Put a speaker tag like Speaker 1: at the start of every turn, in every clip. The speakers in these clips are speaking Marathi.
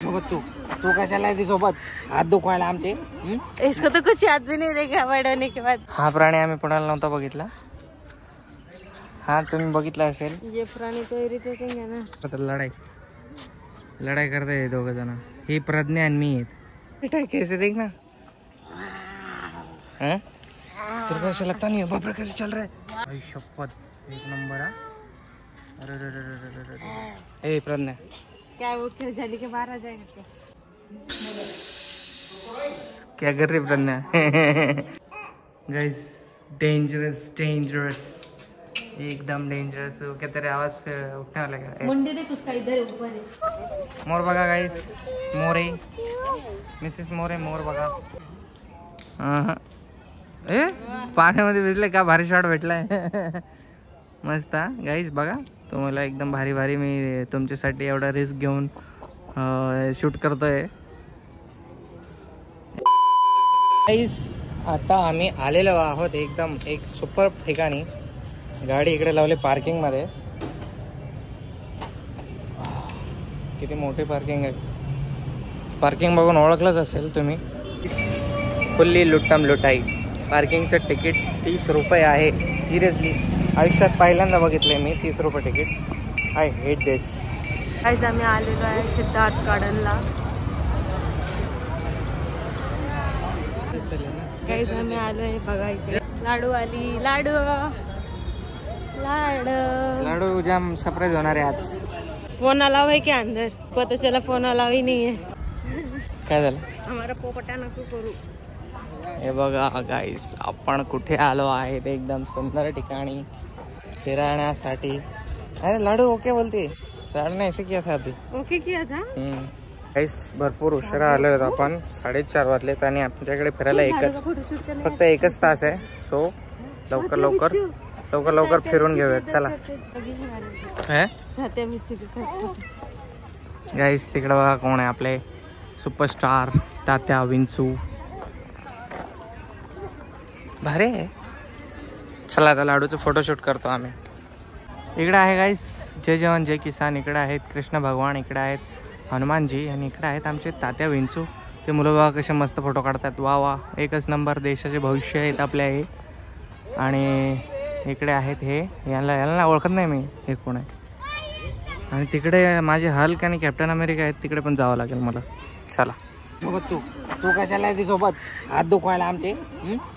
Speaker 1: सोबत तू कशाला आहे सोबत? हात दुखवायला आमचे?
Speaker 2: इसको तो कुछ याद भी नहीं रहेगा बड़ने के बाद।
Speaker 1: हा प्राणी आम्ही पुण्याला नव्हता बघितला. हा तुम्ही बघितला असेल.
Speaker 2: ये प्राणी तो इरिटेटिंग है ना.
Speaker 1: आता लढाई करते दोघ जण. ही प्रज्ञा आणि मी बेटा कैसे देख ना. तेरे को ऐसा लगता नहीं है? बाप रे कैसे चल रहा है. भाई शपथ एक नंबर. अरे ए प्रज्ञा
Speaker 2: क्या वो खेल जाने के बाहर आ जाएगा
Speaker 1: क्या कर रही प्रज्ञा? गाइस डेंजरस एकदम डेंजरस. क्या तेरे आवाज से उठने वाला है?
Speaker 2: मुंडी देख उसका इधर ऊपर है.
Speaker 1: मोर बघा गाइस. मोरे मिसेस मोरे मोर बघा. ए पाण्यामध्ये भिजले का. भारी शॉट भेटलाय. मस्त गाइस बघा. तुम्हाला एकदम भारी भारी मी तुमच्यासाठी एवढा रिस्क घेऊन शूट करतोय. गाइस आता आम्ही आलेलो आहोत एकदम एक सुपर ठिकाणी. गाडी इकडे लावली पार्किंग मध्ये. किती मोठी पार्किंग आहे. पार्किंग बघून ओळखलंच असेल तुम्ही. फुल्ली लुट्टम लुटाई. पार्किंगचं तिकीट 30 रुपये आहे. सिरियसली आयुष्यात पहिल्यांदा बघितलंय मी 30 रुपये तिकीट. आय हेट दिस.
Speaker 2: आज आम्ही आलेलो आहे सिद्धार्थ गार्डनला. गाइस आम्ही आलोय बघा इथे लाडू आली. लाडू
Speaker 1: जाम सरप्राइज होणार आहे आज.
Speaker 2: फोन अलाव है क्या अंदर? पता चला फोन अलाव ही नहीं है.
Speaker 1: काय झालं?
Speaker 2: हमारा पोपटा नको करू.
Speaker 1: हे बघा गाइस आपण कुठे आलो आहे. ते एकदम सुंदर ठिकाणी फिरण्यासाठी. अरे लाडू ओके बोलते. लाडू ने ऐसे किया था अभी.
Speaker 2: ओके किया था.
Speaker 1: गाइस भरपूर उशिरा आलोय आपण. 4:30 वाजलेत आणि आमच्याकडे फिरायला फक्त एकच तास आहे. सो लवकर फिरून घेऊयात. चला. गाइस तिकडे बघा कोण आहे आपले सुपरस्टार तात्या विंचू. भारी आहे. चला आता लाडूचं फोटोशूट करतो आम्ही. इकडे आहे गाइस जय जवान जय किसान. इकडे आहेत कृष्ण भगवान. इकडे आहेत हनुमानजी आणि इकडे आहेत आमचे तात्या विंचू. ते मुलं बघा कसे मस्त फोटो काढतात. वा एकच नंबर. देशाचे भविष्य आहेत आपल्या हे. आणि इकडे आहेत हे याला ओळखत नाही मी हे कोण आहे. आणि तिकडे माझे हल्क आणि कॅप्टन अमेरिका आहेत. तिकडे पण जावं लागेल मला. चला. सोबत तू कशाला आहे सोबत? हात दुखवायला आमचे?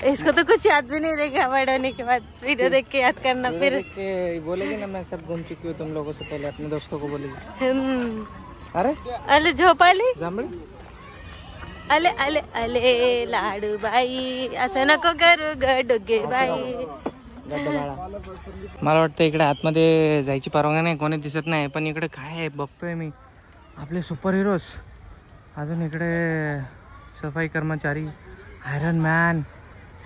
Speaker 2: इसको तो कुछ याद भी नहीं रहेगा बड़ने के बाद. वीडियो देख के याद करना. फिर
Speaker 1: बोलेगी ना मैं सब घूम चुकी हूँ तुम लोगों से पहले. अपने दोस्तों को बोलेगी.
Speaker 2: अरे झोप आली.
Speaker 1: जांभळी
Speaker 2: अले अले अले लाडू बाई असं नको करू ग डोगे बाई.
Speaker 1: मला वाटतं इकडे आतमध्ये जायची परवानगी नाही. कोणी दिसत नाही. पण इकडे काय आहे बघतोय मी. आपले सुपर हिरोज. अजून इकडे सफाई कर्मचारी. Iron Man,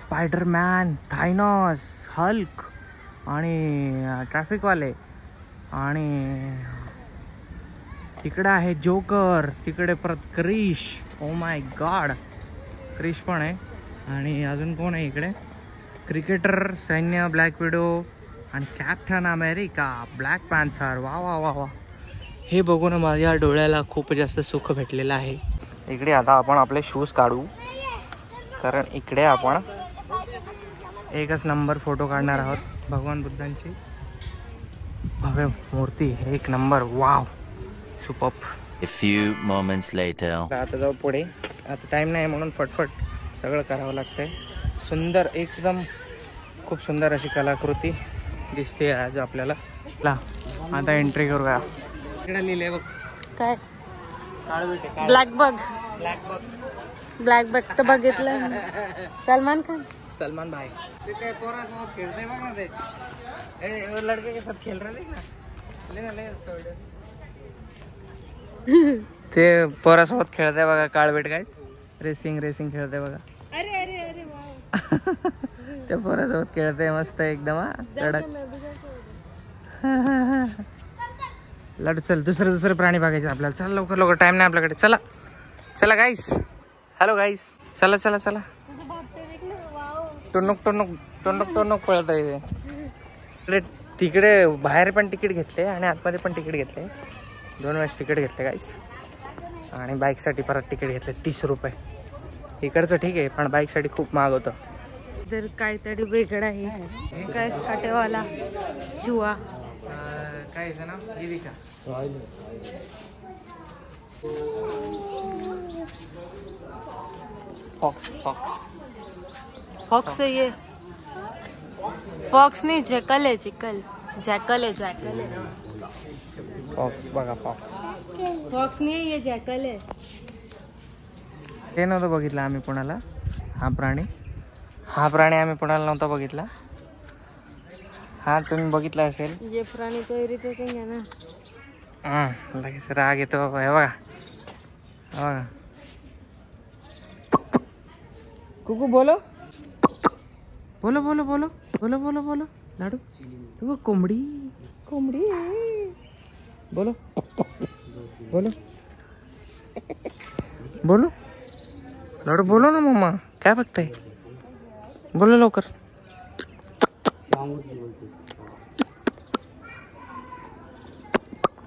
Speaker 1: Spiderman, Thanos, Hulk आणि ट्रॅफिकवाले. आणि तिकडे आहे जोकर. तिकडे परत Krrish. Oh my god Krrish पण आहे. आणि अजून कोण आहे इकडे? क्रिकेटर, सैन्य, ब्लॅक विडो आणि कॅप्टन अमेरिका, ब्लॅक पॅन्थर. वा. हे बघून माझ्या डोळ्याला खूप जास्त सुख भेटलेलं आहे. इकडे आता आपण आपले शूज काढू. कारण इकडे आपण एकच नंबर फोटो काढणार आहोत. भगवान बुद्धांची भव्य मूर्ती. एक number. Wow super.
Speaker 3: A few moments later.
Speaker 1: आता जाऊ पुढे. आता टाइम नाही म्हणून फटफट सगळं करावं लागतंय. सुंदर एकदम खूप सुंदर अशी कलाकृती दिसते आज आपल्याला. आता एंट्री करूया. इकडे लिहिले बघ
Speaker 2: काय.
Speaker 1: काळविटे.
Speaker 2: ब्लॅक बग तर बघितलं. सलमान भाई ते पोरासोबत खेळते बघ ना. ते लड़के के साथ खेल रहे ना. ते पोरासोबत खेळते बघा. काळवेट काय रेसिंग खेळते बघा. अरे त्या पोरासोबत खेळते मस्त एकदम. कडक. लढ. चल दुसरे प्राणी बघायचे आपल्याला. चल लवकर टाइम नाही आपल्याकडे. चला गाईस. हॅलो गाईस. चला. टुनुक पळत आहे. तिकडे बाहेर पण तिकीट घेतले आणि आतमध्ये पण तिकीट घेतले. 2 वेळेस तिकीट घेतले गाईस.
Speaker 1: आणि बाईकसाठी परत तिकीट घेतले 30 रुपये. इकडचं ठीक आहे पण बाईकसाठी खूप महाग होतं.
Speaker 2: जर काहीतरी वेगळं आहे काय काटेवाला जुआ
Speaker 1: काय ना जीविका फॉक्स फॉक्स
Speaker 2: फॉक्स है ये. फॉक्स नहीं जॅकल है. जॅकल है.
Speaker 1: फॉक्स बघा फॉक्स.
Speaker 2: फॉक्स नहीं है ये जॅकल है.
Speaker 1: हे नव्हतं बघितलं आम्ही पुण्याला. हा प्राणी आम्ही पुण्याला नव्हता बघितला. हा तुम्ही बघितला असेल.
Speaker 2: ये प्राणी तो इरिटेटिंग है ना.
Speaker 1: लगेच राग येतो बाबा. हे बघा कुकू बोलो बोलो बोलो बोलो बोलो बोलो बोलो लाडू. तू कोंबडी बोलो बोलो बोलो लाडू बोलो ना मम्मा. काय बघताय बोलो लवकर.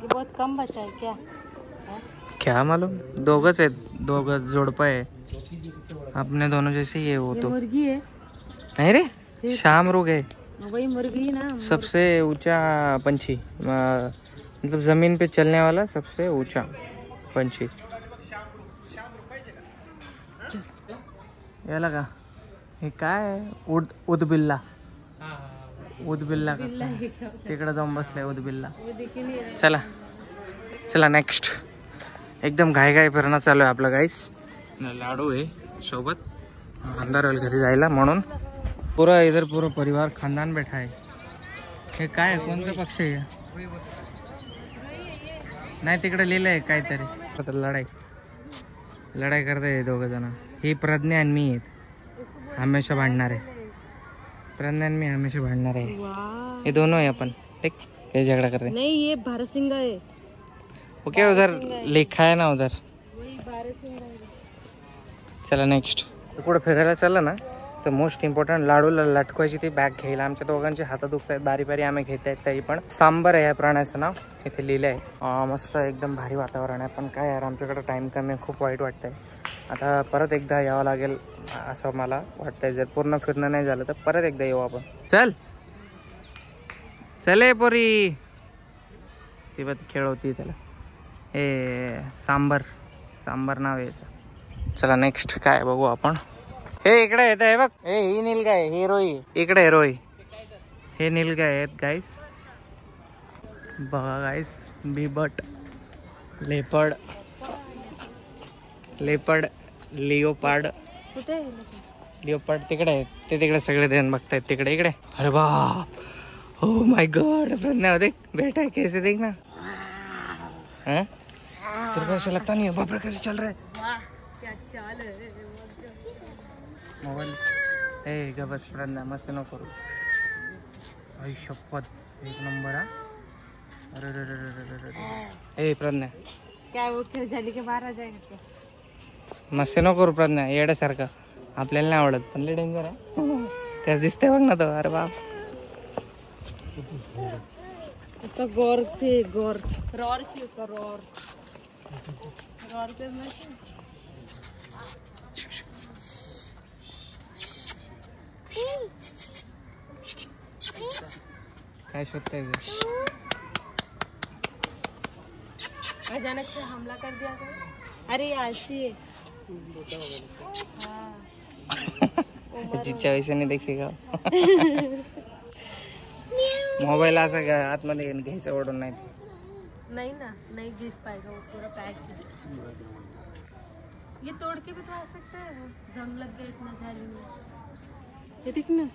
Speaker 2: ये बहुत कम बचा है क्या
Speaker 1: मालूम. दोघच आहेत. जोडपं आहे. अपने दोनों जैसे ये वो तो
Speaker 2: मुर्गी है.
Speaker 1: नहीं रे शामरुग है.
Speaker 2: वही मुर्गी ना.
Speaker 1: सबसे ऊंचा पंछी मतलब जमीन पे चलने वाला सबसे ऊंचा पंछी. ये लगा हे काय उदबिल्ला तिकडे जाऊन बसलाय उदबिल्ला. चला नेक्स्ट. एकदम घाई फिरणं चालू आहे आपलं गाईस. लाडू आहे सोबत अंधार घरी जायला म्हणून. पूरा परिवार खानदान बैठा है. हे काय कोणता पक्ष आहे. नाही तिकडे लिहिलंय काहीतरी. लढाई करते दोघ जण. ही प्रज्ञा आणि मी आहेत. हमेशा भांडणार आहे. प्रज्ञा आणि मी हमेशा भांडणार आहे. ये दोनों है अपन. ठीक ये झगड़ा कर रहे.
Speaker 2: नहीं ये भारत सिंह है.
Speaker 1: ओके उधर लिखा है ना उधर.
Speaker 2: वही भारत सिंह है.
Speaker 1: चला नेक्स्ट. कुठे फिरायला चाललं ना तर मोस्ट इम्पॉर्टंट लाडूला लटकवायची ती बॅग घ्यायला. आमच्या दोघांचे हात दुखत आहेत. बारी आम्ही घेत आहेत. तरी पण सांबर आहे या प्राण्याचं नाव. इथे लिहिलं आहे. मस्त एकदम भारी वातावरण आहे. पण काय यार आमच्याकडे टाइम कमी आहे. खूप वाईट वाटतंय. आता परत एकदा यावं लागेल असं मला वाटतंय. जर पूर्ण फिरणं नाही झालं तर परत एकदा येऊ आपण. चले पोरी. ती बघ खेळवती त्याला. सांबर नाव आहे याचं. चला नेक्स्ट काय बघू आपण. हे इकडे येत आहे बघ. ही नीलगाय. हे रोई इकडे आहे. रोई हे नीलगाय आहेत गाईस. बघा गाईस. बिबट लेपर्ड लिओपार्ड तिकडे आहेत. ते तिकडे सगळे देण बघतायत तिकडे. इकडे अरे बाप. ओ माय गॉड. देख बेटा कैसे देख ना. तेरे को ऐसा लगता नहीं है बाप रे कैसे चल रहा है मोबाइल. बस प्रज्ञा मस्त नको करू. आई शपथ एक नंबर. अरे प्रज्ञा
Speaker 2: क्या वो खेळ झाली की बाहेर जायचं.
Speaker 1: मस्त नको करू प्रज्ञा. येड्यासारखं आपल्याला नाही आवडत पण लय डेंजर आहे. त्याच दिसतंय बघ ना तो. अरे बाप.
Speaker 2: गौर
Speaker 1: काय शोधताय.
Speaker 2: अचानक से हमला कर दिया था. अरे आलसी है.
Speaker 1: जिच्या वैशाने देखेगा. मोबाईल असं आतमध्ये घ्यायचं ओढून नाही.
Speaker 2: नहीं ना नहीं घिस पाएगा. वो पूरा पैक है. ये तोड़ के भी तो आ सकता है. जंग लग गया इतना झाली में. ये देख ना.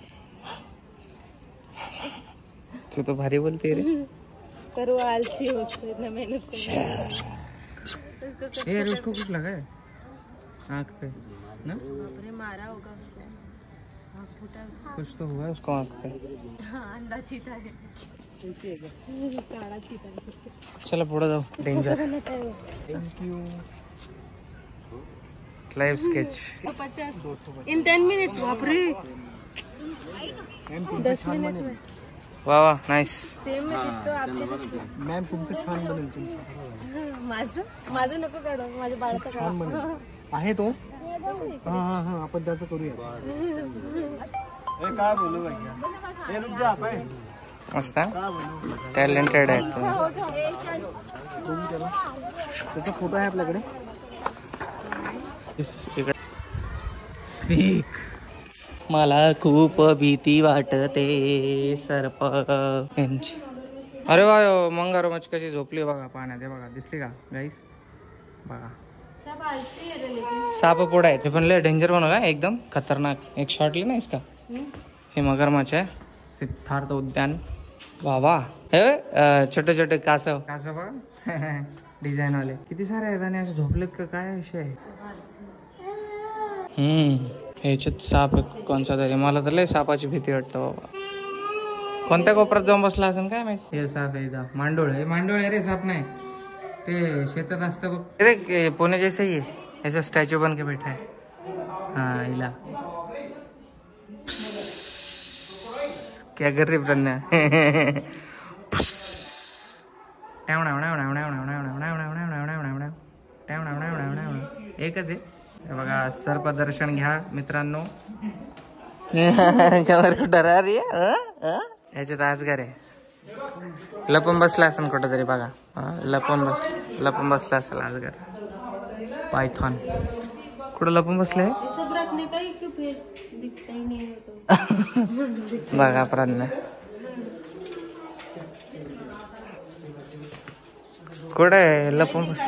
Speaker 1: तू तो भारी बोलती है रे.
Speaker 2: पर वो आलसी हो उसको इतना मेहनत कर.
Speaker 1: उसको कुछ लगा है आँख पे ना.
Speaker 2: मारा होगा उसको. आँख फूटा है उसको.
Speaker 1: कुछ तो हुआ उसको आँख पे.
Speaker 2: हाँ अंधा चीता है. काळा चीता है.
Speaker 1: चलो पुढे जाऊ. Danger. Live sketch
Speaker 2: 50 in 10 minutes. बापरे 10 मिनट में
Speaker 1: वा वा नाईस.
Speaker 4: सेम
Speaker 5: मॅम तुमचं छान बनेल. तुमचं
Speaker 4: माझं नको काढू, माझ्या बाळाचं
Speaker 5: छान बनेल. आहे तो. हा हा हा आपण त्याचं करूया. काय बोलू भैया.
Speaker 1: मस्त टॅलेंटेड आहे.
Speaker 5: त्याचा फोटो आहे आपल्याकडे.
Speaker 1: स्पीक. मला खूप भीती वाटते सर्प. अरे वा मंगारो मच कशी झोपली बघा पाण्यात. हे बघा दिसली का गाईस. बघा साप पुढे आहे. ते पण लय डेंजर बनव का एकदम खतरनाक. एक शॉट ली नाहीस का. हे मगरमच्छ आहे. सिद्धार्थ उद्यान. वा हे छोटे छोटे कासव बघा डिझाईन वाले किती सारे आहेत. आणि असे झोपलेत का काय विषय आहे. ह्याच्यात साप कोणता तरी. मला तर लय सापाची भीती वाटतं बाबा. कोणत्या कोपऱ्यात जाऊन बसला असेल काय माहिती. हे साप आहे इथं. मांडोळ आहे. मांडोळ आहे रे साप नाही. ते शेतात असतं बघ. अरे पुणे जैसे ही आहे. याचा स्टॅच्यू बन के बैठा है. हा इला क्या कर रही प्रज्ञा. एकच आहे. बघा सर्प दर्शन घ्या मित्रांनो. डरा रे. याच्यात आजगर आहे. लपून बसला असेल कुठं तरी बघा. लपून बसला असेल आजगर. पायथॉन कुठं लपून बसले. बघा प्रज्ञा कुठे लपून बस.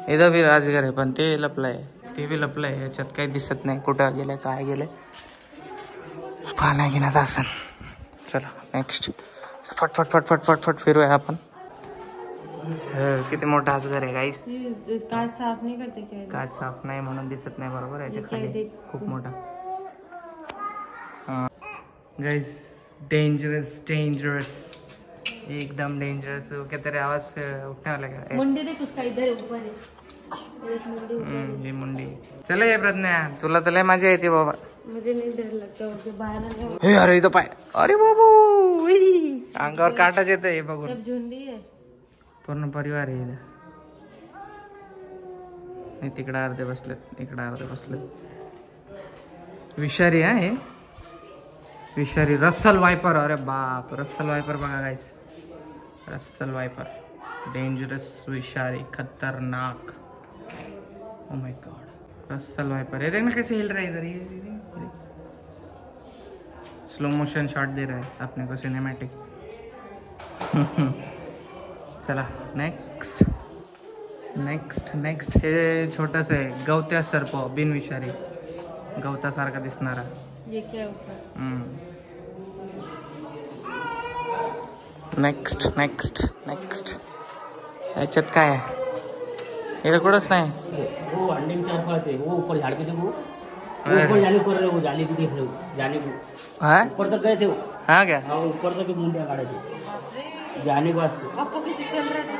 Speaker 1: इथं बी राजगर आहे पण ते लपलंय. ते बी लपलंय. याच्यात काही दिसत नाही कुठं गेलंय काय गेलंय. पाण्या घेण्यात असन. चला नेक्स्ट. फटफट फटफट फटफट फिरूया आपण. किती मोठा अजगर आहे गाईस.
Speaker 4: काच साफ नाही करते काय.
Speaker 1: काच साफ नाही म्हणून दिसत नाही बरोबर. याच्या खाली खूप मोठा. गाईस डेंजरस एकदम डेंजरस. क्या तेरे आवाज उठने वाला क्या.
Speaker 4: मुंडी देख उसका इधर ऊपर है.
Speaker 1: ही मुंडी. चला ये प्रज्ञा तुला तर लय मजा येते बाबा.
Speaker 4: मुझे नहीं डर लगता उसे बाहर.
Speaker 1: हे अरे इथं पाय. अरे बाबू अंगावर काटाच येत. हे बघून
Speaker 4: सब झुंडी है.
Speaker 1: पूर्ण परिवार आहे. तिकडे अर्धे बसलेत इकडे अर्धे बसलेत. विषारी आहे विषारी. Russell viper. अरे बाप रस्सल वायपर बघा गाइस. रस्सल वायपर डेंजरस विषारी खतरनाक. Oh my god Russell viper. ये देखना कैसे हिल रहा है इधर. ये स्लो मोशन शॉट दे रहा है अपने को सिनेमैटिक. चला नेक्स्ट नेक्स्ट नेक्स्ट. हे छोटस आहे गवत्या सर्प बिनविषारी. गवतासारखा दिसणारा.
Speaker 4: ये क्या होता.
Speaker 1: Next next next. याच्यात काय आहे. इधर कुछ नहीं.
Speaker 6: वो अंडे में 4-5 है. वो ऊपर झाड़ पे थे. वो ऊपर जाने कर रहे. वो जाली भी देख रहे हो. जाने को
Speaker 1: हाँ
Speaker 6: ऊपर तक गए थे वो.
Speaker 1: हाँ क्या.
Speaker 6: हाँ ऊपर तक मुंडिया काटे थे जाने के वास्ते.
Speaker 4: आपको कैसे चल रहा था.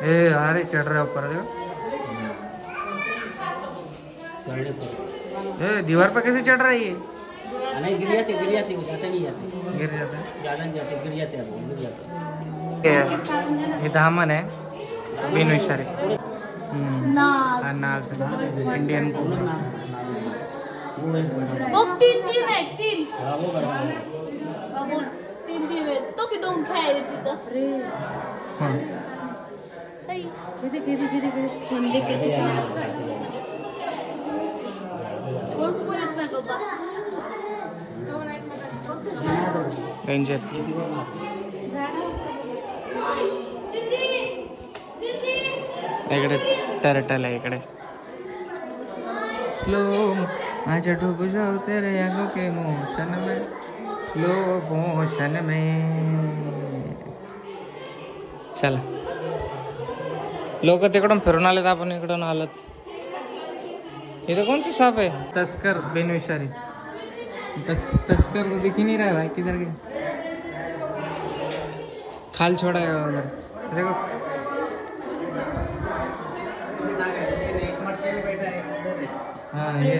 Speaker 1: ए अरे चढ़ रहा है ऊपर देखो.
Speaker 6: चढ़ने पर
Speaker 1: ए दीवार पर कैसे चढ़ रही है.
Speaker 6: नहीं गिर जाते वो जाते नहीं जाते.
Speaker 1: गिर जाता है.
Speaker 6: ज़्यादा नहीं जाते गिर जाते हैं. गिर जाते.
Speaker 1: ये दामन है बिनविषारी. नाग इंडियन.
Speaker 7: वो तीन है तीन.
Speaker 6: हाँ वो करना है.
Speaker 7: वो तीन है तो कि तुम खाए तिथं.
Speaker 4: फंदे कैसे
Speaker 7: कोण बोलत नाही बाबा.
Speaker 1: डेंजर. इकडे टर्टल आहे इकडे. स्लो माझ्या डूब जाओ तेरे आंखों के मोशन में. स्लो मोशन में. चला लोक तिकडून फिरून आलेत. आपण इकडून आलोत. इधर कौन सा सांप है. तस्कर बिनविषारी. तस्कर तो दिख ही नहीं रहा है भाई. किधर गया. खाल छोड़ा है उधर देखो. हाँ ये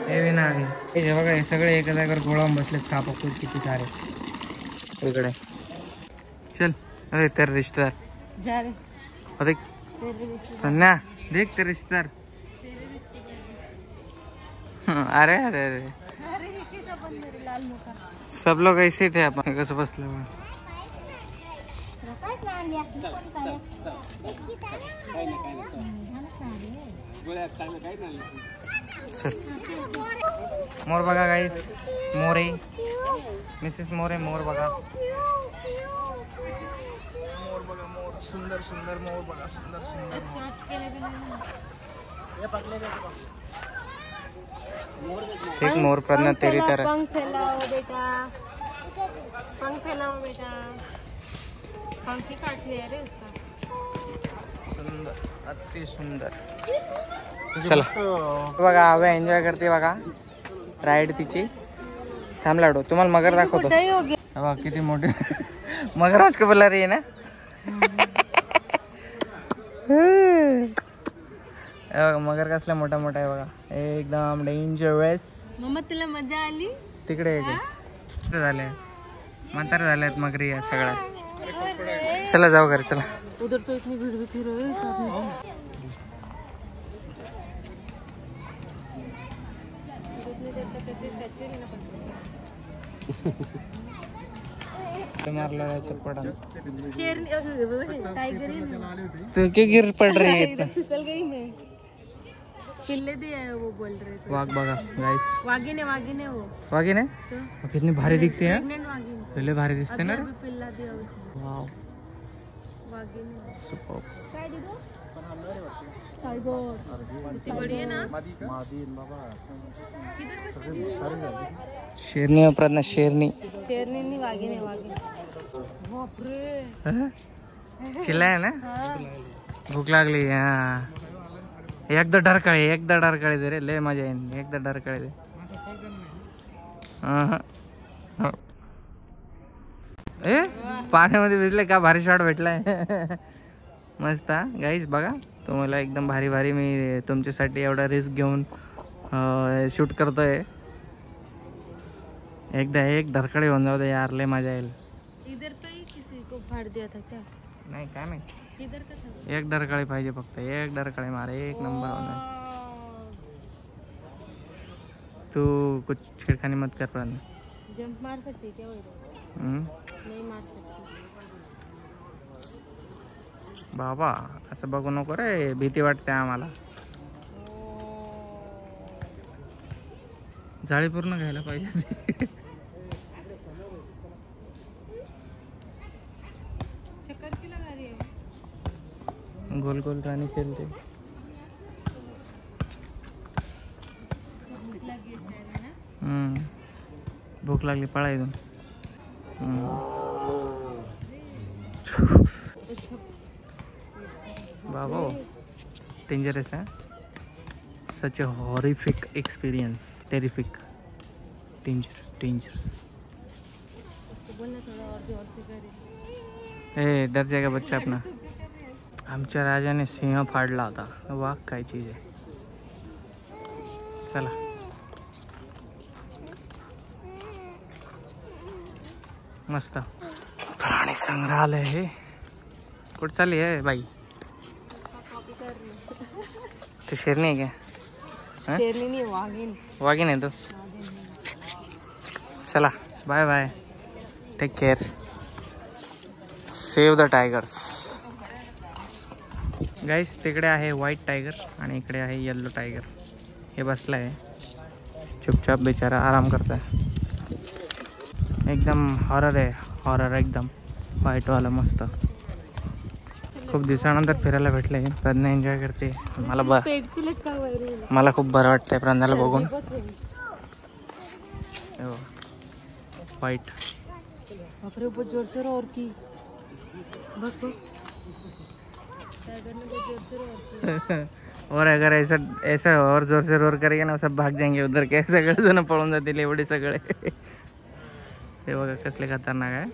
Speaker 1: हे विना हे बघा हे सगळे एका जागेवर गोळा बसले साप किती सारे इकडे चल अरे तेरे रिश्तेदार
Speaker 4: जा रे
Speaker 1: देख सन्ना देख तेरे रिश्तेदार अरे अरे अरे सब लोग ऐसे थे आपण कसं बसलो चल मोर बघा गाईस मोर आहे मिसेस मोर आहे मोर बघा मोर बघा मोर सुंदर सुंदर मोर बघा सुंदर सुंदर एक मोर प्रज्ञा तेरी तरह
Speaker 4: पंख फैलाओ बेटा पंख फैलाओ बेटा पंख ही काट लिया रे उसका
Speaker 1: सुंदर अति सुंदर चला बघा हवे एन्जॉय करते बघा राईड तिची थांब लाडू तुम्हाला मगर दाखवतो बघा किती मोठे मगरमच्छ का बोला रही है ना मगर कसला मोठा मोठा आहे बघा एकदम डेंजरस
Speaker 4: मम्मा तुला मजा आली
Speaker 1: तिकडे झाले म्हातारे झालेत मगरी या सगळ्या चला जाऊ घरी चला
Speaker 4: उधर तो इतनी भीड़ भी थी रे
Speaker 1: मारला चप्पड़
Speaker 4: टाइगर ही
Speaker 1: तू क्यों गिर पड़ रही है
Speaker 4: फिसल गई मैं पिल्ले दिया है वो बोल रहे थे
Speaker 1: वाघ बघा गाइस
Speaker 4: वागिन है वो
Speaker 1: वाघिन है कितनी भारी दिखती है
Speaker 4: प्रेग्नेंट वागिन
Speaker 1: पहले भारी दिखते ना
Speaker 4: अभी पिल्ला दिया उसने
Speaker 1: वाव
Speaker 4: वागिन है
Speaker 1: सुपर
Speaker 4: काय दीदो टाइगर कितनी बड़ी है ना
Speaker 1: शेरनी है प्रज्ञा शेरनी
Speaker 4: शेरनी नहीं वागिन है वागिन बाप रे
Speaker 1: चिल्लाय ना भूक लागली हा एकदा डरकाळी दे रे लय मजा येईल एकदा डरकाळी दे ए पाण्यामध्ये भिजले का भारी शॉट भेटलाय मस्त गाईस बघा तुम्हाला एकदम भारी भारी मी तुमच्यासाठी एवढा रिस्क घेऊन शूट करतोय एकदा एक धरकडे होऊन जाऊ दे यार लय मजा येईल
Speaker 4: इधर तो ही किसी को फाड़ दिया था क्या
Speaker 1: नाही काय नाही
Speaker 4: इधर का था
Speaker 1: एक डरकाळी पाहिजे फक्त एक डरकाळी मारे एक नंबर होणार तू कुछ छेड़खानी मत कर रहा
Speaker 4: जंप मार सकती क्या वो इधर नहीं मार सकती
Speaker 1: बाबा असं बघू नको रे भीती वाटते आम्हाला जाळी पूर्ण घ्यायला पाहिजे
Speaker 4: चक्कर क्यों लगा रही है
Speaker 1: गोल गोल राणी खेळते भूक लागली पळा इथून बाबा डेंजरस है सच ए हॉरिफिक एक्सपीरियंस टेरिफिक डेंजरस
Speaker 4: बोलना थोड़ा और जोर से करे
Speaker 1: ए डर जाएगा बच्चा अपना आमच्या राजाने सिंह फाडला होता वाघ काय चीज आहे चला मस्त प्राणी संग्रहालय हे कुठं चालली आहे बाई तू शेरनी आहे क्या
Speaker 4: शेरनी नहीं वागिन
Speaker 1: वागिन आहे तू चला bye bye take care save the tigers guys तिकडे आहे व्हाईट टायगर आणि इकडे आहे येल्लो टायगर हे बसला आहे चुपचाप बेचारा आराम करताय एकदम हॉरर आहे हॉरर एकदम व्हाईटवाला मस्त खूप दिवसानंतर फिरायला भेटले प्रज्ञा एन्जॉय करते मला
Speaker 4: पेट को लटका हुआ है रे
Speaker 1: मला खूप बरं वाटतंय प्रज्ञाला बघून व्हाईट
Speaker 4: बाप रे बहुत जोर से रोर की बस टाइगर ने बहुत जोर से रोर की
Speaker 1: और अगर ऐसा ऐसा और जोर से रोर करेगा ना सब भाग जाएंगे उधर के सगळे जण पळून जातील एवढे सगळे हे बघा कसले खतरनाक आहे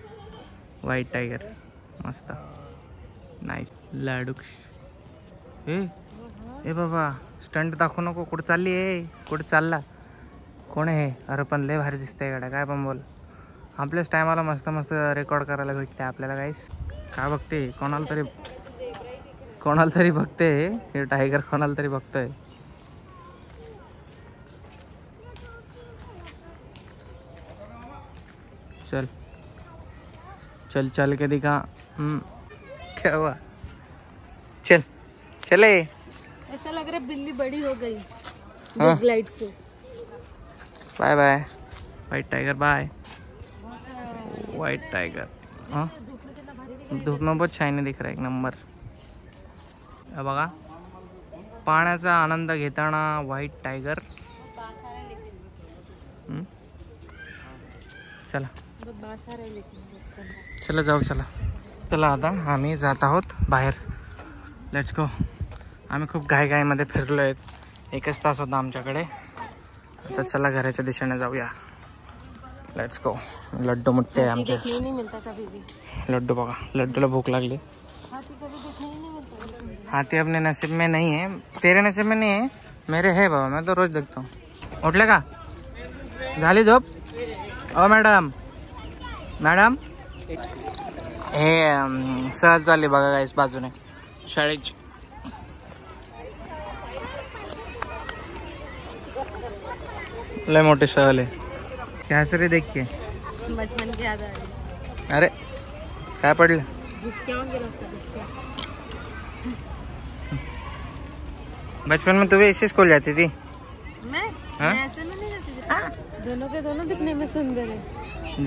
Speaker 1: व्हाईट टायगर मस्त नाईस लाडूक ए बाबा स्टंट दाखवू नको कुठं चालली आहे कुठं चालला कोण आहे हे? अरे पण लय भारी दिसतंय गाड्या, काय पण बोल. आपल्याच टायमाला मस्त मस्त रेकॉर्ड करायला भेटते आपल्याला. गाईस काय बघते, कोणाला तरी बघते हे टायगर, कोणाला तरी बघतोय. चल चल चल के दिखा. क्या हुआ? चल चले.
Speaker 4: ऐसा लग रहा है बिल्ली बड़ी हो गई
Speaker 1: हाँ.
Speaker 4: लाइट से.
Speaker 1: Bye bye white tiger. Bye white tiger. हाँ धूप में बहुत शायनी दिख रहा है, एक नंबर. बघा पाण्याचा आनंद घेताना व्हाइट टाइगर. चला चला जाऊ. चला आता आम्ही जात आहोत बाहेर. Let's go. आम्ही खूप घाईमध्ये फिरलो आहेत, 1 तास होता आमच्याकडे. आता चला घराच्या दिशेने जाऊया. Let's go. लड्डू मुठते आहे आमचे.
Speaker 4: नहीं मिलता कभी भी.
Speaker 1: लड्डू बघा, लड्डूला भूक लागली.
Speaker 4: हाथी कभी देखने ही नहीं मिलता.
Speaker 1: हाथी अपने नसीब में नहीं है, तेरे नसीब में नहीं है, मेरे है बाबा. मैं तो रोज देखता हूँ. उठले का? झाली झोप? ओ मॅडम हे सहज झाली बघा गाईस बाजूने शाळेची. लय मोठी सहल आहे. क्या सर देख के
Speaker 4: बचपन की याद आ रही.
Speaker 1: अरे काय पडलं? बचपन में तू भी इसी स्कूल जाती थी?
Speaker 4: मैं
Speaker 1: हाँ?
Speaker 4: मैं ऐसे में नहीं जाती थी. दोनों के दोनों दिखने में सुंदर है.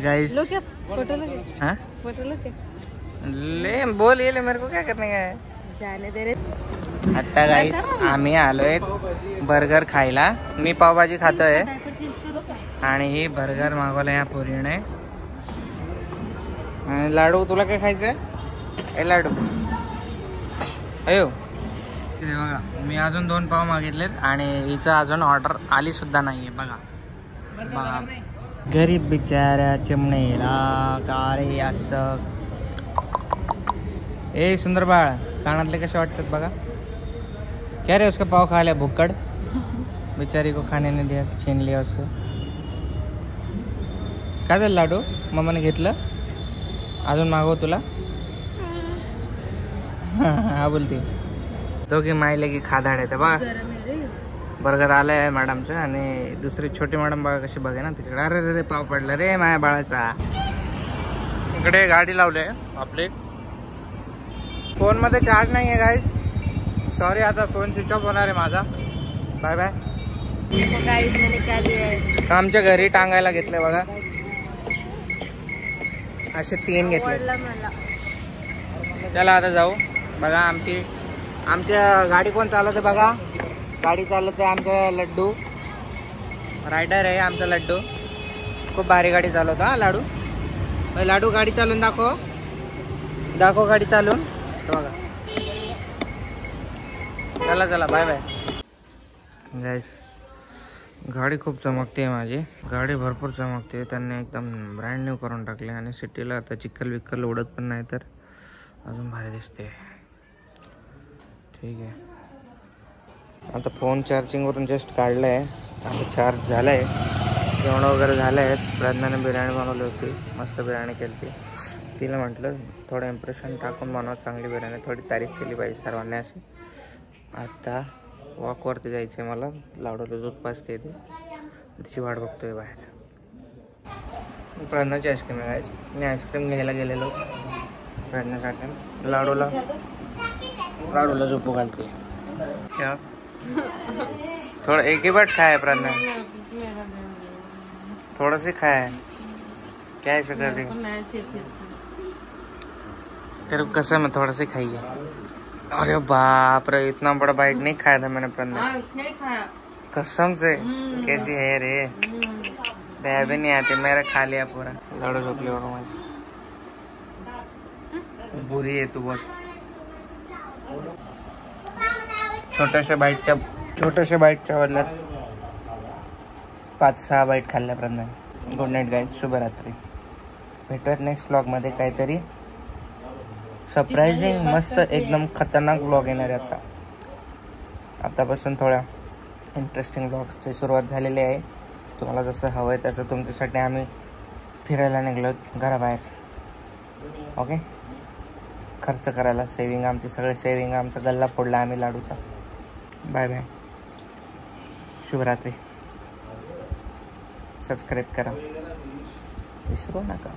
Speaker 1: गाइस
Speaker 4: लो क्या फोटो लो क्या?
Speaker 1: हाँ
Speaker 4: फोटो लो क्या?
Speaker 1: ले बोल, ये ले, मेरे को क्या करने का है.
Speaker 4: जाने दे रे.
Speaker 1: आता गाईस आम्ही आलोय बर्गर खायला. मी पावभाजी खातोय
Speaker 4: डायपर चेंज करो का?
Speaker 1: आणि ही बर्गर मागवला या पोरीने. आणि लाडू तुला काय खायचंय? ए लाडू अयो. ते बघा मी अजून 2 पाव मागितलेत आणि हिचं अजून ऑर्डर आली सुद्धा नाहीये. बघा गरीब बिचाऱ्या चिमणीला काय असं. ए सुंदर बाळ, कानातले कसे वाटतात बघा. क्या रे उसका पाव खा लिया भुक्कड़. बेचारी को खाने नहीं दिया, छीन लिया उससे. काय झालं लाडू? मम्माने घेतलं? अजून मागव तुला. हा बोलते. दोघी मायले की खादाड आहे. बघा
Speaker 4: गरम है रे.
Speaker 1: बर्गर आलाय मॅडमचं. आणि दुसरी छोटी मॅडम बघा कशी बघे ना तिकडे. अरे रे पाव पडला रे माझ्या बाळाचा. इकडे गाडी लावले आपले. फोन मध्ये चार्ज नाही आहे गाईस, सॉरी. आता फोन स्विच ऑफ होणार आहे माझा. Bye bye.
Speaker 4: देखो गाइस मैंने क्या लिया है.
Speaker 1: आमच्या घरी टांगायला घेतले बघा, असे 3 घेतले.
Speaker 4: आवडला मला.
Speaker 1: चला आता जाऊ. बघा आमच्या गाडी कोण चालवते बघा. गाडी चालवते आमचा लड्डू. रायडर आहे आमचा लड्डू. खूप भारी गाडी चालवतो हा लाडू. लाडू गाडी चालवून दाखव गाडी चालवून. बघा चला बाय बाय गाईस. गाडी खूप चमकते माझी. गाडी भरपूर चमकते. त्यांनी एकदम ब्रँड न्यू करून टाकले. आणि सिटीला आता चिखल विक्कल उडत पण नाही तर अजून भारी दिसते. ठीक आहे. आता फोन चार्जिंगवरून जस्ट काढलं आहे. आता चार्ज झालं आहे. जेवण वगैरे झालं आहे. प्रज्ञाने बिर्याणी बनवली होती, मस्त बिर्याणी केली होती. तिला म्हटलं थोडं इम्प्रेशन टाकून बनवा चांगली बिर्याणी, थोडी तारीफ केली पाहिजे सर्वांनी अशी. आता वॉकवरती जायचं आहे मला. लाडूला दूध पाजते येते, तिची वाट बघतोय बाहेर. प्रज्ञाची आईस्क्रीम आहे. मी आईस्क्रीम घ्यायला गेलेलो प्रज्ञासाठी. लाडूला झोपू घालते. क्या थोड़ा एक ही बार खाया प्रज्ञा, थोड़ा सी खाया है. क्या ऐसा कर रही तेरे को कसम है, थोड़ा सी खाइए. अरे बाप रे, इतना बड़ा बाइट नहीं खाया था मैंने प्रज्ञा, कसम से. कैसी है रे, दया भी नहीं आती. मेरा खा लिया पूरा. लाडू झोपली बघा माझी. बुरी आहे तू बघ. छोट्याशा बाईटच्या बदल्यात 5-6 बाईट खाल्ल्या प्रज्ञा. गुड नाईट गाईज, शुभरात्री. भेटूयात नेक्स्ट ब्लॉग मध्ये. काहीतरी सरप्राइजिंग मस्त एकदम खतरनाक ब्लॉग येणार आहे. आतापासून थोड्या इंटरेस्टिंग ब्लॉग्सची सुरुवात झालेली आहे.
Speaker 2: तुम्हाला जसं हवं आहे तसं तुमच्यासाठी आम्ही फिरायला निघलो घराबाहेर. ओके, खर्च करायला, सेविंग आमची, सगळे सेविंग आमचा गल्ला फोडला आम्ही लाडूचा. बाय बाय, शुभरात्री. सबस्क्राईब करा, विसरू नका.